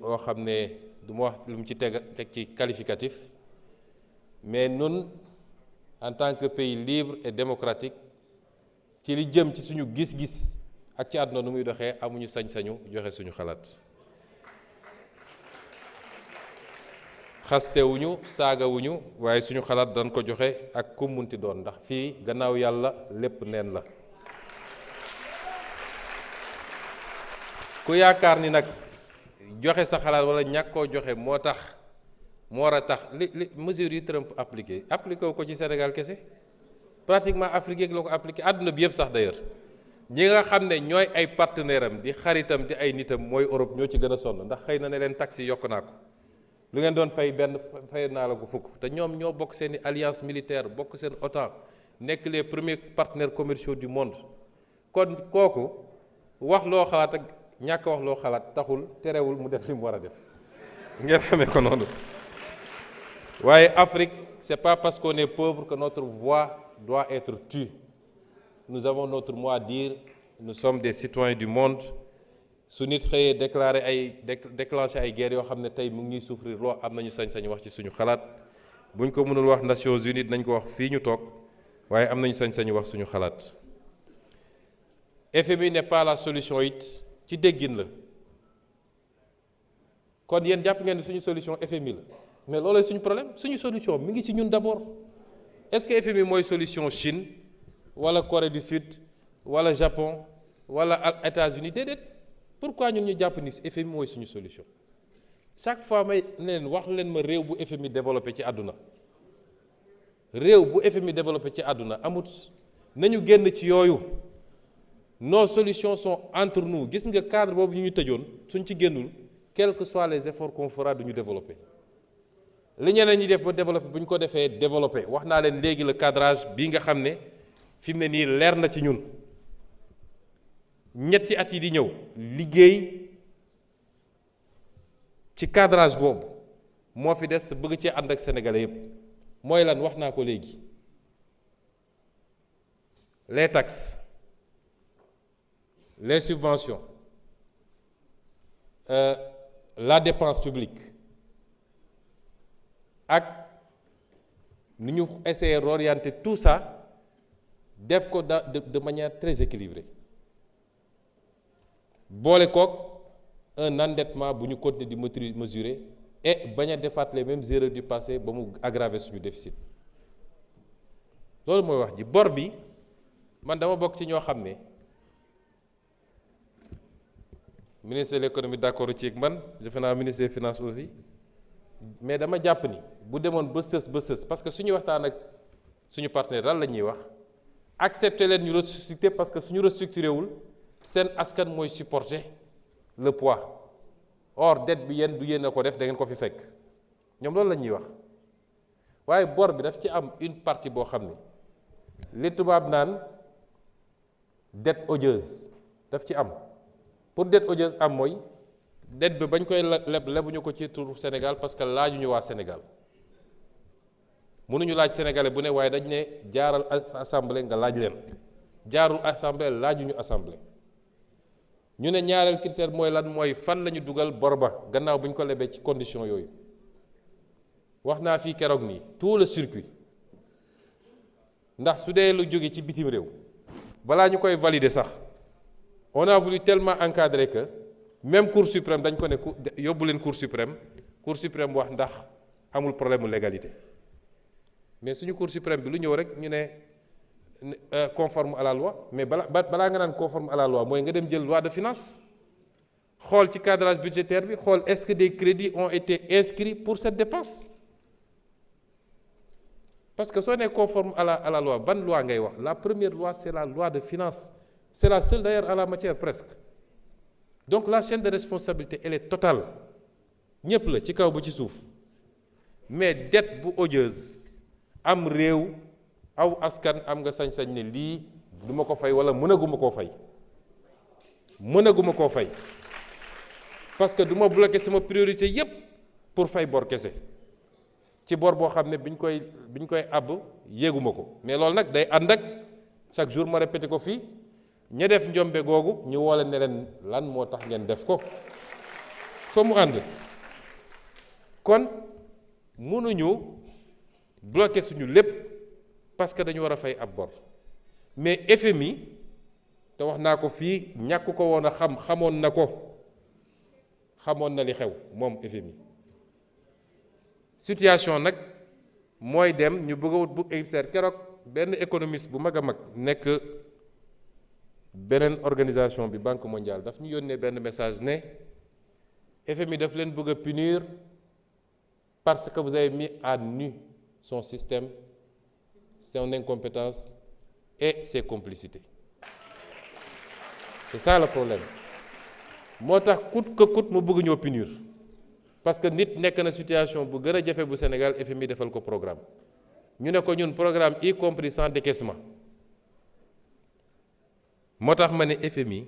boo xam ne du ma wax lu mu ci teg ci qualificatif mais nun en tant que pays libre et démocratique ci li jëm ci suñu gis-gis ak ci àdduna nu muy doxee amuñu sañ-sañu joxe suñu xalaat xastewuñu saagawuñu waaye suñu xalaat dañ ko joxe ak ku munti doon ndax fii gannaaw yàlla lépp neen la ku yaakaar ni nag joxe sa xalaat wala ñàkk koo joxe moo war a tax li mesures yi Trump appliqué wu ko ci Sénégal kese pratiquement Afrique yeeg la ko appliqué àdduna bi yëpp sax d'ailleurs ñi nga xam ne ñooy ay partenaire am di xaritam di ay nitam mooy Europe ñoo ci gën a sonn ndax xëy na ne leen taxes yokk naa ko lu ngeen doon fay benn fay naa la ko fukk te ñoom ñoo bokk seen i alliance militaire bokk seen OTAN nekk les premiers partenaires commerciaux du monde kon kooku wax loo xalaat ak ñàkk wax loo xalaat taxul terewul mu def li mu war a def ngeen xamee ko noonu waaye Afrique c'est pas parce qu'on est pauvre que notre voix doit être tue. Nous avons notre mot à dire, nous sommes des citoyens du monde su nit xëyee déclencher ay guerres yoo xam ne tey mu ngi ñuy souffrir loo am nañu sañ-sañ wax ci suñu xalaat buñ ko mënul wax Nations Unies nañ ko wax fii ñu toog waaye am nañu sañ-sañ wax suñu xalaat FMI n'est pas la solution it ci déggin la kon yéen jàpp ngeen ne suñu solution FMI la mais loolooy suñu problème suñu solution mi ngi ci ñun d'abord est-ce que FMI mooy solution Chine wala Corée du Sud wala Japon wala États-Unis déedéet pourquoi ñun ñu jàpp ni FMI mooy suñu solution chaque fois may leen wax leen ma réew bu FMI développé ci àdduna réew bu FMI développé ci àdduna amut nañu génn ci yooyu nos solutions sont entre nous gis nga cadre boobu ñu tëjoon suñ ci génnul quels que soient les efforts qu'on fera duñu développer li ñeneen ñi def ba développer bu ñu ko defee développer wax naa leen léegi le cadrage bii nga xam ne fi mu ne nii leer na ci ñun ñetti at yi di ñëw liggéey ci cadrage boobu moo fi des te bëgg cee ànd ak sénégalais yépp mooy lan wax naa ko léegi les taxes les subventions la dépense publique ak ni ñu essayer d'orienter tout ça def ko de manière très équilibrée boole kook un endettement bu ñu continuer di mesurer et bañ a defaat les mêmes erreurs du passé ba mu aggraver suñu déficit loolu mooy wax ji bor bi man dama bokk ci ñoo xam ne ministre de l'économie d'accord ci ak man defe naa ministre des finances aussi mais dama jàpp ni bu demoon ba sës parce que suñu waxtaan ak suñu partenaire lan la ñuy wax accepter leen ñu restructurer parce que suñu restructuré wul seen askan mooy supporter le poids or dette bi yéen du yéen a ko def da ngeen ko fi fekk ñoom loolu la ñuy wax waaye bor bi daf ci am une partie boo xam ne li tubaab naan dette odieuse daf ci am pour dette odieuse am mooy dette bi bañ koy lebuñu ko ci turu Sénégal parce que laajuñu waa Sénégal mënuñu laaj sénégalais bu ne waaye dañ ne jaaral assemblée nga laaj leen jaarul assemblée laajuñu assemblée ñu ne ñaareel critère mooy lan mooy fan la ñu dugal bor ba gannaaw bu ñu ko lebee ci condition yooyu wax naa fii keroog nii tout le circuit ndax su dee lu jóge ci bitim réew balaa ñu koy valider sax on a voulu tellement encadrer que même Cour suprême dañ ko ne yóbbu leen Cour suprême wax ndax amul problème mu légalité mais suñu Cour suprême bi lu ñëw rek ñu ne conforme à la loi mais balaa nga naan conforme à la loi mooy nga dem jël loi de finances xool ci cadrage budgétaire bi xool est-ce que des crédits ont été inscrits pour cette dépense parce que soo nee conforme à la loi ban loi ngay wax la première loi c'est la loi de finances c'est la seule d'ailleurs à la matière presque donc la chaîne de responsabilité elle est totale ñépp la ci kaw ba ci suuf mais dette bu odieuse am réew aw askan am nga sañ-sañ ne lii du ma ko fay wala mënaguma koo fay parce que du ma bloquer sama priorité yépp pour fay bor kese ci bor boo xam ne biñ koy àbb yéeguma ko mais loolu nag day ànd ak chaque jour ma répété ko fii ña def njombe googu ñu woole ne leen lan moo tax ngeen def ko fa mu ànd kon mënuñu bloquer suñu lépp parce que dañu war a fay ab bor mais FMI te wax naa ko fii ñàkk ko woon a xam xamoon na li xew moom FMI situation nag mooy dem ñu bëgg a wut bu émissaire keroog benn économiste bu mag a mag nekk beneen organisation bi Banque mondiale daf ñu yónnee benn message ne FMI daf leen bëgg a punir parce que vous avez mis à nu son système, son incompétence et ses complicités. C'est ça le problème. moo tax coûte que coûte mu bëgg ñoo punir parce que nit nekk na situation bu gën a jafe bu Sénégal FMI defal ko programme ñu ne ko ñun programme y compris sans décaissement moo tax ma ne FMI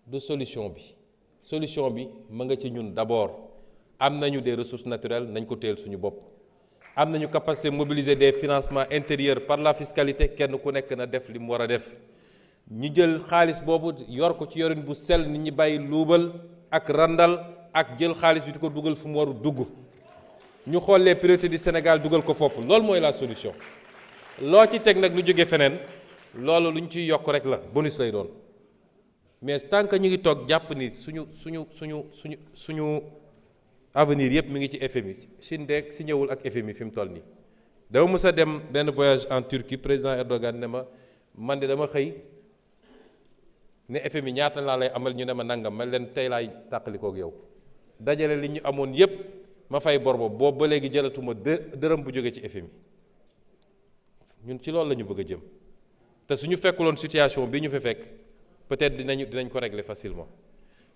du solution bi ma nga ci ñun d'abord am nañu des ressources naturelles nañ ko téel suñu bopp am nañu capacité mobiliser des financements intérieurs par la fiscalité kenn ku nekk na def li mu war a def ñu jël xaalis boobu yor ko ci yorin bu sell nit ñi bàyyi luubal ak randal ak jël xaalis bi di ko dugal fu mu waru dugg ñu xool les priorités du Sénégal dugal ko foofu loolu mooy la solution loo ci teg nag lu jóge feneen loolu lu ñu ciy yokk rek la bonus lay doon mais tant que ñu ngi toog jàpp ni suñu avenir yëpp mi ngi ci FMI Chine de si ñëwul ak FMI fi mu toll nii dama mës a dem benn voyage en Turquie président Erdogan ne ma man de dama xëy ne FMI ñaata laa lay amal ñu ne ma nangam ma leen tey laay tàqalikook yow dajale li ñu amoon yépp ma fay bor boobu ba léegi jëlatuma dërëm bu jóge ci FMI ñun ci loolu la ñu bëgg a jëm te suñu fekkuloon situation bi ñu fi fekk peut-être dinañ ko régler facilement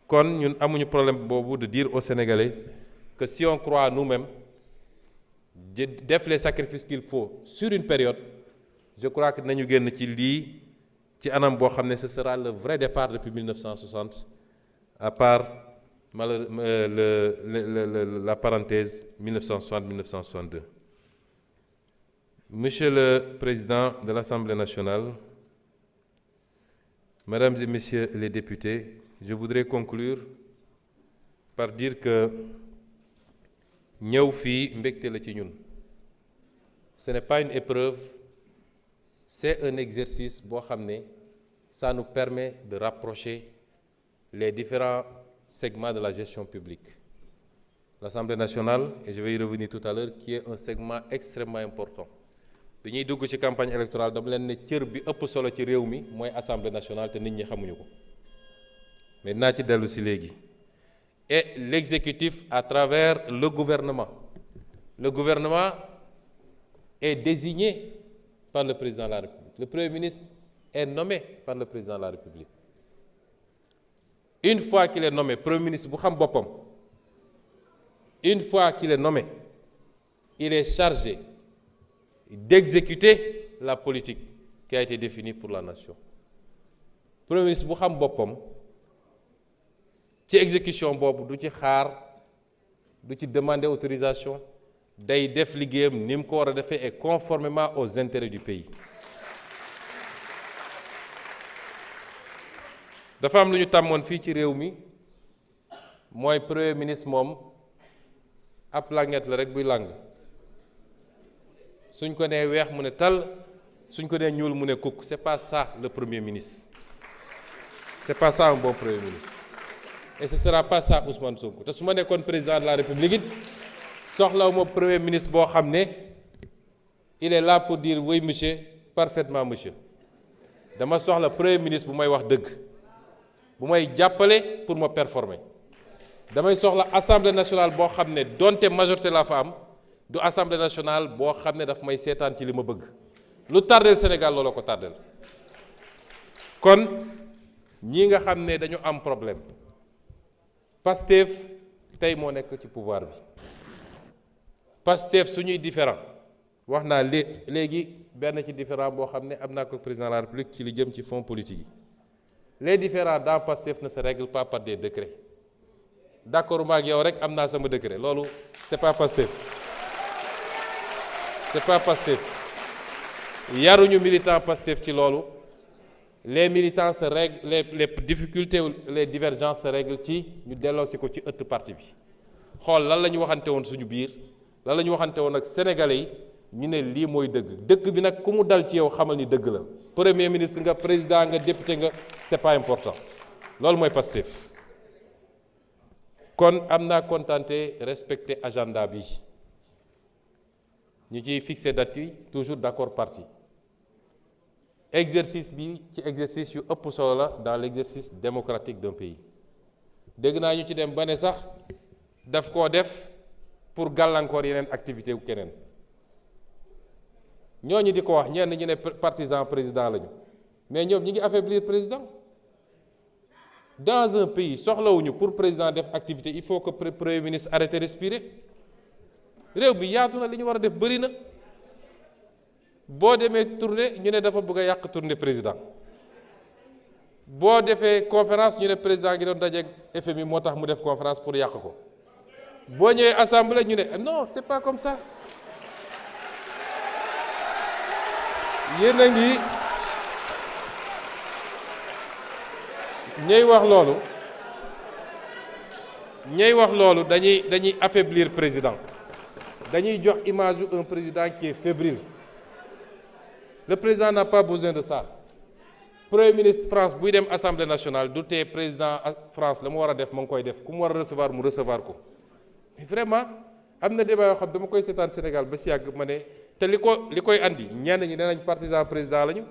kon ñun amuñu problème boobu de dire aux Sénégalais que si on croit nous-mêmes def les sacrifices qu'il faut sur une période je crois que dinañu génn ci lii ci anam boo xam ne ce sera le vrai départ depuis 1960 à part la parenthèse 1960-1962. Monsieur le Président de l'Assemblée nationale, Mesdames et Messieurs les députés, je voudrais conclure par dire que ñëw fii mbégte la ci ñun. Ce n'est pas une épreuve, c'est un exercice boo xam ne ça nous permet de rapprocher les différents segments de la gestion publique. L'Assemblée nationale, et je vais y revenir tout à l'heure, qui est un segment extrêmement important. bi ñuy dugg ci campagne électorale dama leen ne cër bi ëpp solo ci réew mi mooy Assemblée nationale te nit ñi xamuñu ko mais dinaa ci dellu si léegi. Et l'exécutif à travers le gouvernement. Le gouvernement est désigné par le président de la République. Le Premier ministre est nommé par le président de la République. Une fois qu'il est nommé, Premier ministre bu xam boppam, une fois qu'il est nommé, il est chargé d'exécuter la politique qui a été définie pour la nation. Premier ministre bu xam boppam ci exécution boobu du ci xaar du ci demander autorisation day def liggéeyam ni mu ko war a defee et conformément aux intérêts du pays. dafa am lu ñu tàmmoon fii ci réew mi mooy premier ministre moom ab languette la rek buy làng suñ ko nee weex mu ne tal suñ ko nee ñuul mu ne kukk. C'est pas ça le premier ministre, c'est pas ça un bon premier ministre et ce sera pas ça Ousmane Sonko. te su ma nekkoon président de la République it soxlawuma premier ministre boo xam ne il est là pour dire oui monsieur, parfaitement monsieur. dama soxla premier ministre bu may wax dëgg, bu may jàppale pour ma performer. damay soxla assemblée nationale boo xam ne donte majorité la fa am du assemblée nationale boo xam ne daf may seetaan ci li ma bëgg. lu tardeel Sénégal looloo ko tardeel. kon ñi nga xam ne dañu am problème Pastef tey moo nekk ci pouvoir bi. Pastef suñuy différent wax naa léegi benn ci différent boo xam ne am naa ko président de la République ci li jëm ci fonds politique yi. Les différends dans Pastef ne se règlent pas par des décrets. D'accord maag yow rek am naa sama décret loolu c'est pas Pastef. C'est pas Pastef. yaruñu militant Pastef ci loolu les militants se règlent les difficultés les divergences se règlent ci ñu delloosi ko ci ëtt parti bi xool lan la ñu waxante woon suñu biir lan la ñu waxante woon ak sénégalais yi ñu ne lii mooy dëgg bi nag ku mu dal ci yow xamal ni dëgg la premier ministre nga président nga député nga c'est pas important loolu mooy Pastef kon am naa contenté respecter agenda bi ñu ciy fixé date yi toujours d'accord parti exercice bi ci exercice yu ëpp solo la dans l'exercice démocratique d'un pays dégg naa ñu ci dem ba ne sax daf koo def pour gàllankoor yeneen activité wu keneen ñooñu di ko wax ñenn ñu ne partisan président lañu mais ñoom ñi ngi affaiblir président dans un pays soxlawuñu pour président def activité il faut que premier ministre arrête respirer réew bi yaatu na li ñu war a def bëri na boo demee tournée ñu ne dafa bëgg a yàq tournée président boo defee conférence ñu ne président gi doon dajeeg FMI moo tax mu def conférence pour yàq ko boo ñëwee assemblée ñu ne non c'est pas comme ça yéen a ngi ñey wax loolu dañuy affaiblir président dañuy jox image un président qui est fébrile le président n'a pas besoin de ça premier ministre France buy dem assemblée nationale du tee président France la mu war a def ma ngi koy def ku mu war a recevoir mu recevoir ko mais vraiment am na débat yoo xam dama koy seetaan Sénégal ba si yàgg ma ne te li koy andi ñenn ñi nee nañ partisan président lañu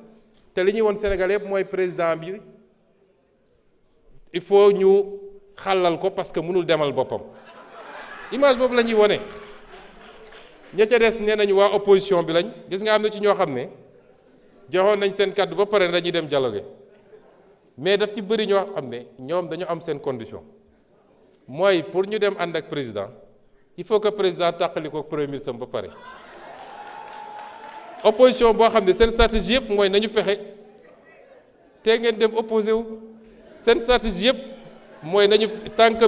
te li ñuy woon Sénégal yëpp mooy président bi il faut ñu xàllal ko parce que mënul demal boppam image boobu la ñuy wone ña ca des nee nañu waa opposition bi lañ gis nga am na ci ñoo xam ne joxoon nañ seen kàddu ba pare dañuy dem dialogue mais daf ci bëri ñoo xam ne ñoom dañu am seen condition mooy pour ñu dem ànd ak président il faut que président tàqali ko premier ministre ba pare opposition boo xam ne seen stratégie yëpp mooy nañu fexe te ngeen dem opposé wu seen stratégie yëpp mooy nañu tant que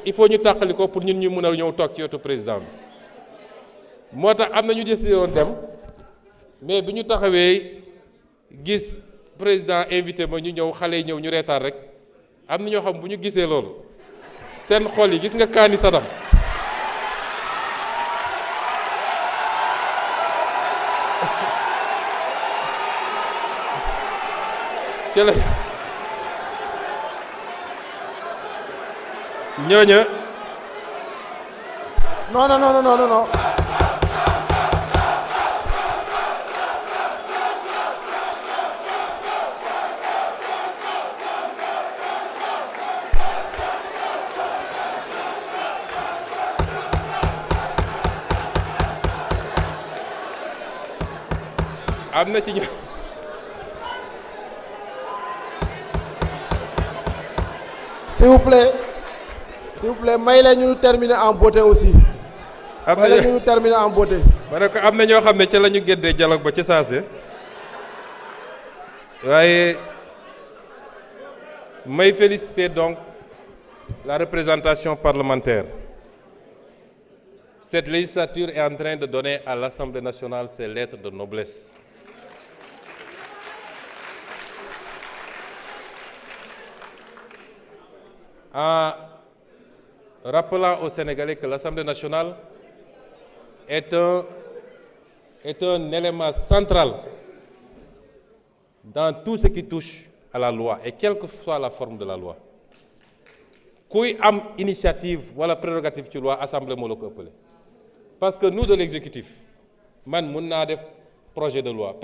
il faut ñu tàqali ko pour ñun ñu mën a ñëw toog ci wetu président bi moo tax am na ñu décidé woon dem mais bi ñu taxawee gis président invité ma ñu ñëw xale yi ñëw ñu reetaan rek am na ñoo xam bu ñu gisee loolu seen xol yi gis nga kaani Sadam ci la ñooña non am na ci ñu s'il vous plaît may la ñu terminer en beauté aussi. may la ñu terminer en beauté. ma ne ko am na ñoo xam ne ca la ñu géddee dialogue ba ci saase waaye may féliciter donc la représentation parlementaire. Cette législature est en train de donner à l'Assemblée nationale ses lettres de noblesse. En rappelant aux Sénégalais que l'Assemblée nationale est un élément central dans tout ce qui touche à la loi et quelle que soit la forme de la loi. Kuy am initiative wala prérogative ci loi assemblée moo la ko ëppale parce que nous de l'exécutif man mun naa def projet de loi